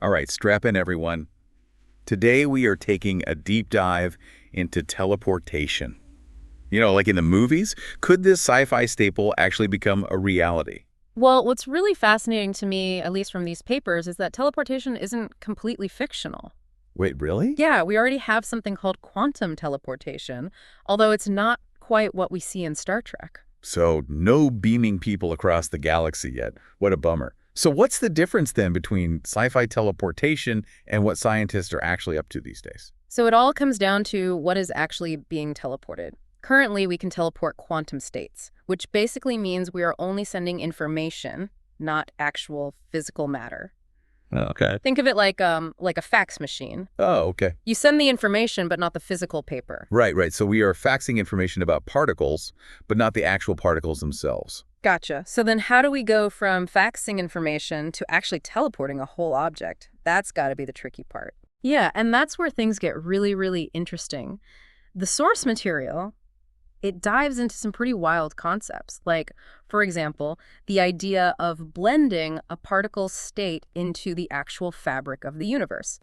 All right, strap in, everyone. Today we are taking a deep dive into teleportation. Like in the movies, could this sci-fi staple actually become a reality? Well, what's really fascinating to me, at least from these papers, is that teleportation isn't completely fictional. Wait, really? Yeah, we already have something called quantum teleportation, although it's not quite what we see in Star Trek. So no beaming people across the galaxy yet. What a bummer. So what's the difference then between sci-fi teleportation and what scientists are actually up to these days? So it all comes down to what is actually being teleported. Currently, we can teleport quantum states, which basically means we are only sending information, not actual physical matter. Oh, okay. Think of it like a fax machine. Oh, okay. You send the information, but not the physical paper. Right, right. So we are faxing information about particles, but not the actual particles themselves. Gotcha. So then how do we go from faxing information to actually teleporting a whole object? That's got to be the tricky part. Yeah, and that's where things get really, really interesting. The source material, it dives into some pretty wild concepts. Like, for example, the idea of blending a particle's state into the actual fabric of the universe.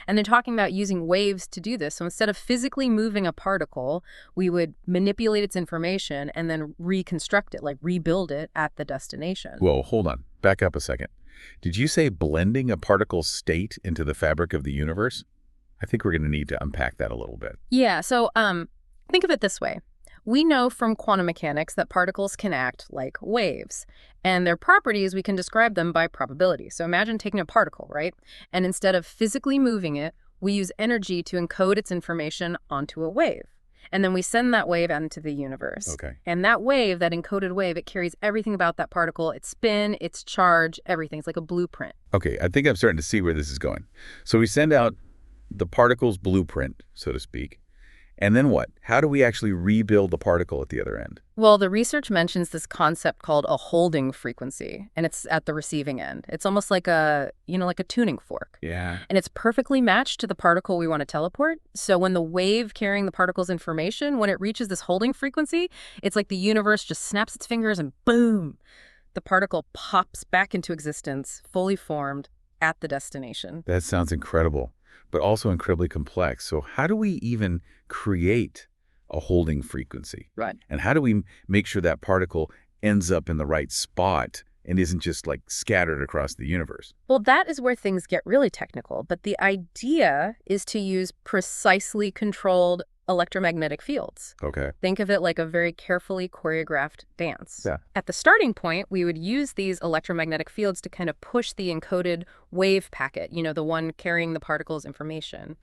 And they're talking about using waves to do this. So instead of physically moving a particle, we would manipulate its information and then reconstruct it, like rebuild it at the destination. Whoa, hold on. Back up a second. Did you say blending a particle's state into the fabric of the universe? I think we're going to need to unpack that a little bit. Yeah, so think of it this way. We know from quantum mechanics that particles can act like waves, and their properties, we can describe them by probability. So imagine taking a particle, right? And instead of physically moving it, we use energy to encode its information onto a wave. And then we send that wave out into the universe. Okay. And that wave, that encoded wave, it carries everything about that particle, its spin, its charge, everything. It's like a blueprint. Okay, I think I'm starting to see where this is going. So we send out the particle's blueprint, so to speak. And then what? How do we actually rebuild the particle at the other end? Well, the research mentions this concept called a holding frequency, and it's at the receiving end. It's almost like like a tuning fork. Yeah. And it's perfectly matched to the particle we want to teleport. So when the wave carrying the particle's information, when it reaches this holding frequency, it's like the universe just snaps its fingers and boom, the particle pops back into existence, fully formed at the destination. That sounds incredible, but also incredibly complex. So how do we even create a holding frequency? Right. And how do we make sure that particle ends up in the right spot and isn't just like scattered across the universe? Well, that is where things get really technical, but the idea is to use precisely controlled electromagnetic fields. Okay. Think of it like a very carefully choreographed dance. Yeah. At the starting point, we would use these electromagnetic fields to kind of push the encoded wave packet, the one carrying the particle's information.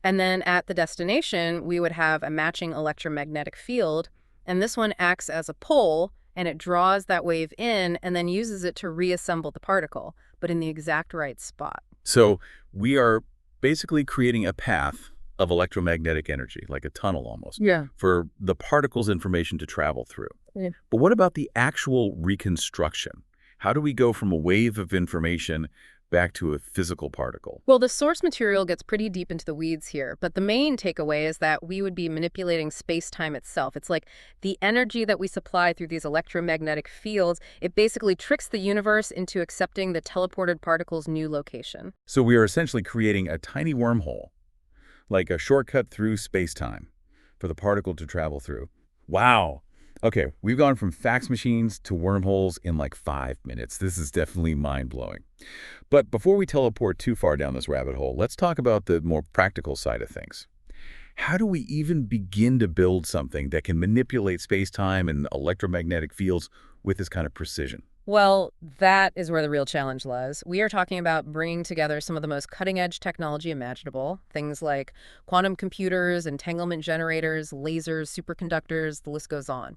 And then at the destination, we would have a matching electromagnetic field, and this one acts as a pole, and it draws that wave in and then uses it to reassemble the particle, but in the exact right spot. So we are basically creating a path of electromagnetic energy, like a tunnel almost, Yeah. for the particle's information to travel through. Yeah. But what about the actual reconstruction? How do we go from a wave of information back to a physical particle? Well, the source material gets pretty deep into the weeds here, but the main takeaway is that we would be manipulating space-time itself. It's like the energy that we supply through these electromagnetic fields, it basically tricks the universe into accepting the teleported particle's new location. So we are essentially creating a tiny wormhole, like a shortcut through space-time for the particle to travel through. Wow. Okay, we've gone from fax machines to wormholes in like 5 minutes. This is definitely mind-blowing. But before we teleport too far down this rabbit hole, let's talk about the more practical side of things. How do we even begin to build something that can manipulate space-time and electromagnetic fields with this kind of precision? Well, that is where the real challenge lies. We are talking about bringing together some of the most cutting-edge technology imaginable, things like quantum computers, entanglement generators, lasers, superconductors, the list goes on.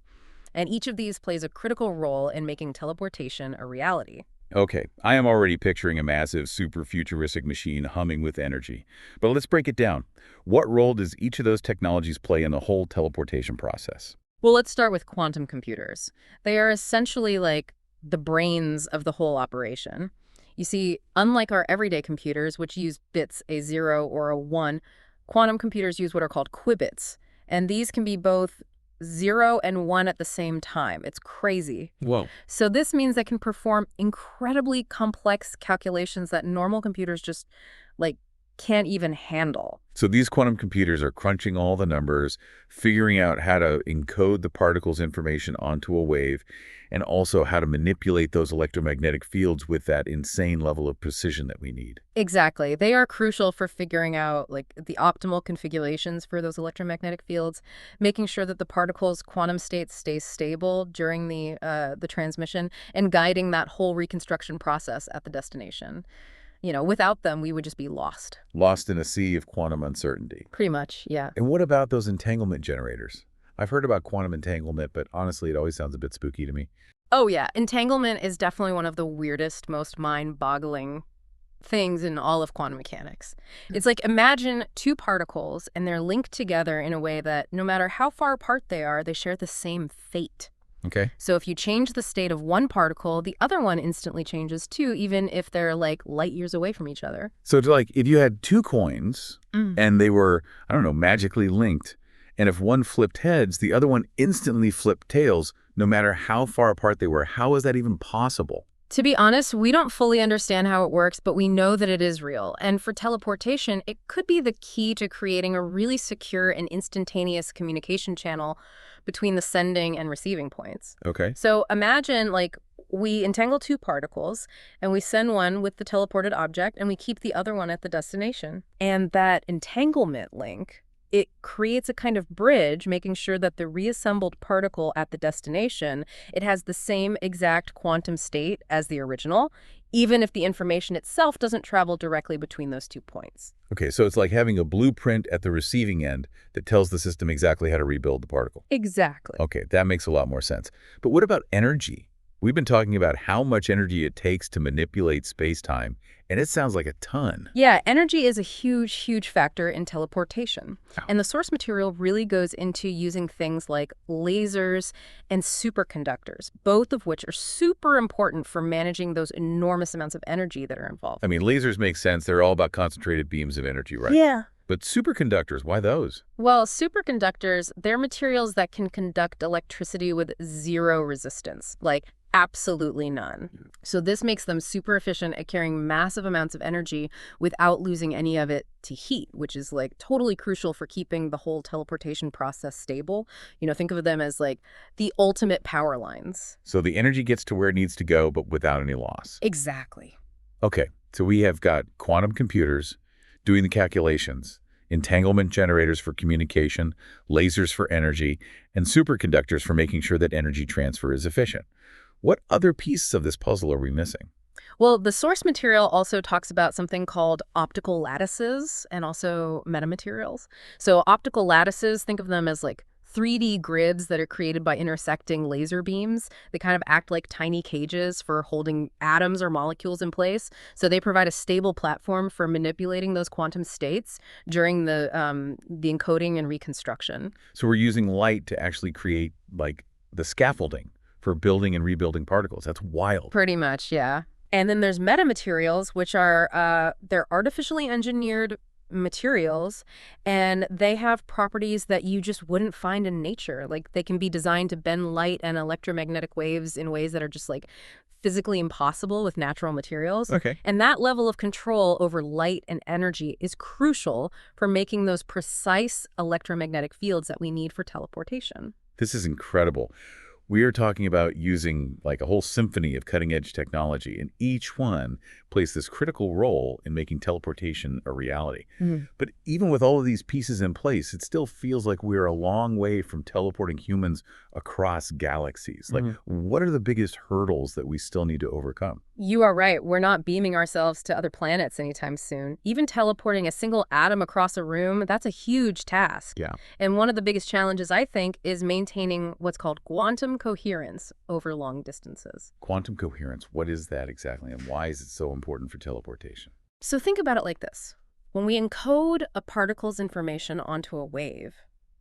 And each of these plays a critical role in making teleportation a reality. Okay, I am already picturing a massive, super futuristic machine humming with energy. But let's break it down. What role does each of those technologies play in the whole teleportation process? Well, let's start with quantum computers. They are essentially like the brains of the whole operation. You see, unlike our everyday computers, which use bits, a 0 or a 1, quantum computers use what are called qubits. And these can be both 0 and 1 at the same time. It's crazy. Whoa. So this means they can perform incredibly complex calculations that normal computers just, like, can't even handle. So these quantum computers are crunching all the numbers, figuring out how to encode the particle's information onto a wave, and also how to manipulate those electromagnetic fields with that insane level of precision that we need. Exactly. They are crucial for figuring out, like, the optimal configurations for those electromagnetic fields, making sure that the particle's quantum state stays stable during the transmission, and guiding that whole reconstruction process at the destination. Without them, we would just be lost. Lost in a sea of quantum uncertainty. Pretty much, yeah. And what about those entanglement generators? I've heard about quantum entanglement, but honestly, it always sounds a bit spooky to me. Oh, yeah. Entanglement is definitely one of the weirdest, most mind-boggling things in all of quantum mechanics. It's like, imagine two particles, and they're linked together in a way that no matter how far apart they are, they share the same fate. Okay. So if you change the state of one particle, the other one instantly changes too, even if they're like light years away from each other. So it's like if you had two coins and they were, I don't know, magically linked, and if one flipped heads, the other one instantly flipped tails, no matter how far apart they were. How is that even possible? To be honest, we don't fully understand how it works, but we know that it is real. And for teleportation, it could be the key to creating a really secure and instantaneous communication channel between the sending and receiving points. Okay. So imagine, like, we entangle two particles, and we send one with the teleported object, and we keep the other one at the destination. And that entanglement link, it creates a kind of bridge, making sure that the reassembled particle at the destination, it has the same exact quantum state as the original, even if the information itself doesn't travel directly between those 2 points. Okay, so it's like having a blueprint at the receiving end that tells the system exactly how to rebuild the particle. Exactly. Okay, that makes a lot more sense. But what about energy? We've been talking about how much energy it takes to manipulate space-time, and it sounds like a ton. Yeah, energy is a huge, huge factor in teleportation. Oh. And the source material really goes into using things like lasers and superconductors, both of which are super important for managing those enormous amounts of energy that are involved. I mean, lasers make sense. They're all about concentrated beams of energy, right? Yeah. But superconductors, why those? Well, superconductors, they're materials that can conduct electricity with zero resistance, like absolutely none. So this makes them super efficient at carrying massive amounts of energy without losing any of it to heat, which is like totally crucial for keeping the whole teleportation process stable. Think of them as like the ultimate power lines. So the energy gets to where it needs to go, but without any loss. Exactly. Okay, so we have got quantum computers doing the calculations, entanglement generators for communication, lasers for energy, and superconductors for making sure that energy transfer is efficient. What other pieces of this puzzle are we missing? Well, the source material also talks about something called optical lattices and also metamaterials. So optical lattices, think of them as like 3D grids that are created by intersecting laser beams. They kind of act like tiny cages for holding atoms or molecules in place. So they provide a stable platform for manipulating those quantum states during the encoding and reconstruction. So we're using light to actually create, like, the scaffolding for building and rebuilding particles. That's wild. Pretty much, yeah. And then there's metamaterials, which are they're artificially engineered materials, and they have properties that you just wouldn't find in nature. Like, they can be designed to bend light and electromagnetic waves in ways that are just like physically impossible with natural materials. Okay. And that level of control over light and energy is crucial for making those precise electromagnetic fields that we need for teleportation. This is incredible. We are talking about using like a whole symphony of cutting-edge technology, and each one plays this critical role in making teleportation a reality. But even with all of these pieces in place, it still feels like we're a long way from teleporting humans across galaxies. Like, what are the biggest hurdles that we still need to overcome? You are right. We're not beaming ourselves to other planets anytime soon. Even teleporting a single atom across a room, that's a huge task. Yeah. And one of the biggest challenges, I think, is maintaining what's called quantum coherence over long distances. Quantum coherence, what is that exactly, and why is it so important for teleportation? So think about it like this. When we encode a particle's information onto a wave,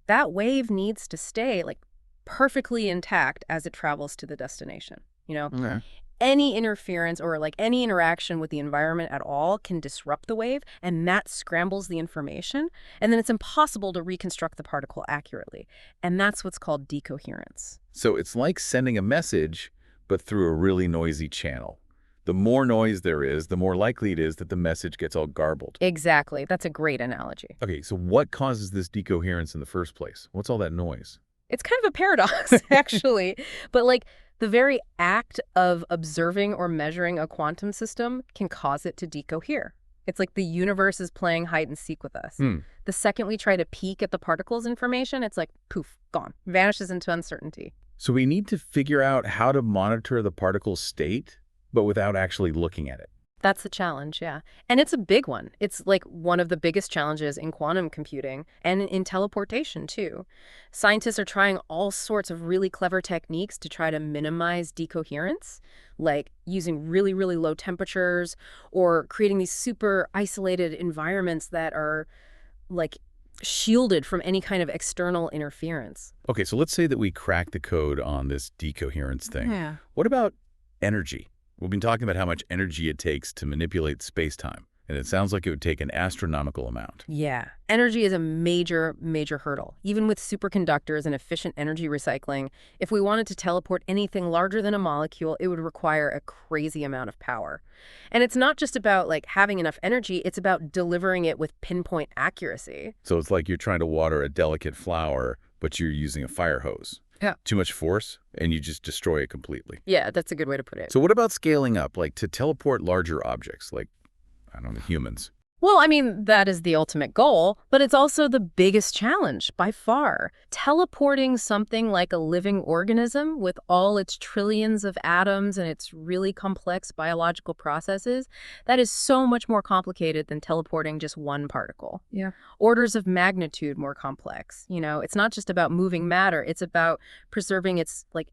that wave needs to stay like perfectly intact as it travels to the destination. Okay. any interference or like any interaction with the environment at all can disrupt the wave, and that scrambles the information, and then it's impossible to reconstruct the particle accurately. And that's what's called decoherence. So it's like sending a message, but through a really noisy channel. The more noise there is, the more likely it is that the message gets all garbled. Exactly. That's a great analogy. Okay, so what causes this decoherence in the first place? What's all that noise? It's kind of a paradox, actually. But like the very act of observing or measuring a quantum system can cause it to decohere. It's like the universe is playing hide and seek with us. The second we try to peek at the particle's information, it's like poof, gone, vanishes into uncertainty. So we need to figure out how to monitor the particle's state, but without actually looking at it. That's the challenge, yeah. And it's a big one. It's like one of the biggest challenges in quantum computing and in teleportation, too. Scientists are trying all sorts of really clever techniques to try to minimize decoherence, like using really, really low temperatures or creating these super isolated environments that are like shielded from any kind of external interference. Okay, so let's say that we crack the code on this decoherence thing. Yeah. What about energy? We've been talking about how much energy it takes to manipulate space-time, and it sounds like it would take an astronomical amount. Yeah. Energy is a major, major hurdle. Even with superconductors and efficient energy recycling, if we wanted to teleport anything larger than a molecule, it would require a crazy amount of power. And it's not just about like having enough energy, it's about delivering it with pinpoint accuracy. So it's like you're trying to water a delicate flower, but you're using a fire hose. Yeah. Too much force, and you just destroy it completely. Yeah, that's a good way to put it. So what about scaling up, like to teleport larger objects, like, I don't know, humans? Well, I mean, that is the ultimate goal, but it's also the biggest challenge by far. Teleporting something like a living organism with all its trillions of atoms and its really complex biological processes, that is so much more complicated than teleporting just one particle. Yeah. Orders of magnitude more complex. You know, it's not just about moving matter, it's about preserving its like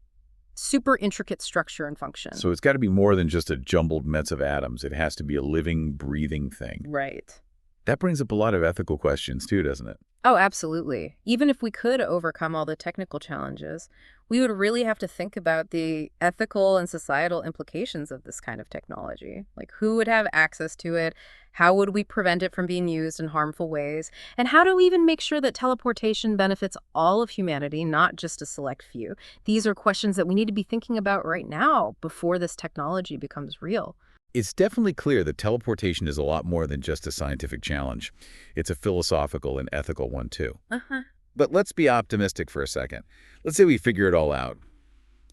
super intricate structure and function. So it's got to be more than just a jumbled mess of atoms. It has to be a living, breathing thing. Right. That brings up a lot of ethical questions too, doesn't it? Oh, absolutely. Even if we could overcome all the technical challenges, we would really have to think about the ethical and societal implications of this kind of technology. Like, who would have access to it? How would we prevent it from being used in harmful ways? And how do we even make sure that teleportation benefits all of humanity, not just a select few? These are questions that we need to be thinking about right now before this technology becomes real. It's definitely clear that teleportation is a lot more than just a scientific challenge. It's a philosophical and ethical one too. Uh-huh. But let's be optimistic for a second. Let's say we figure it all out.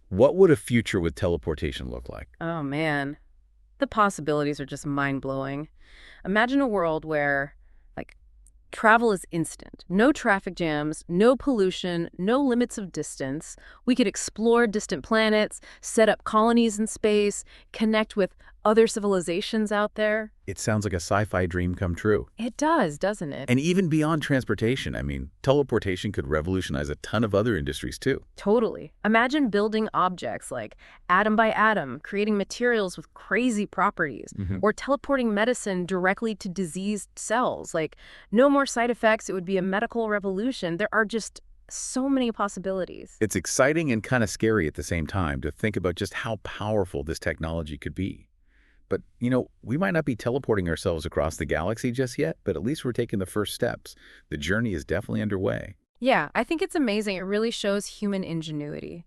What would a future with teleportation look like? Oh, man. The possibilities are just mind-blowing. Imagine a world where, like, travel is instant. No traffic jams, no pollution, no limits of distance. We could explore distant planets, set up colonies in space, connect with other civilizations out there. It sounds like a sci-fi dream come true. It does, doesn't it? And even beyond transportation, I mean, teleportation could revolutionize a ton of other industries too. Totally. Imagine building objects like atom by atom, creating materials with crazy properties, or teleporting medicine directly to diseased cells. Like, no more side effects. It would be a medical revolution. There are just so many possibilities. It's exciting and kind of scary at the same time to think about just how powerful this technology could be. But, you know, we might not be teleporting ourselves across the galaxy just yet, but at least we're taking the first steps. The journey is definitely underway. Yeah, I think it's amazing. It really shows human ingenuity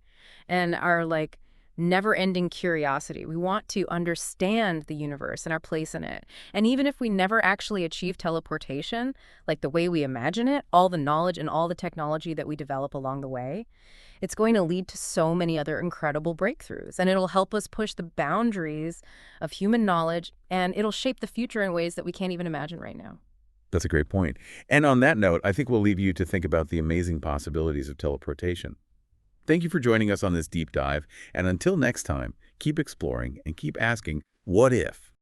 and our, like, never-ending curiosity. We want to understand the universe and our place in it. And even if we never actually achieve teleportation, like the way we imagine it, all the knowledge and all the technology that we develop along the way, it's going to lead to so many other incredible breakthroughs. And it'll help us push the boundaries of human knowledge, and it'll shape the future in ways that we can't even imagine right now. That's a great point. And on that note, I think we'll leave you to think about the amazing possibilities of teleportation. Thank you for joining us on this deep dive. And until next time, keep exploring and keep asking, what if?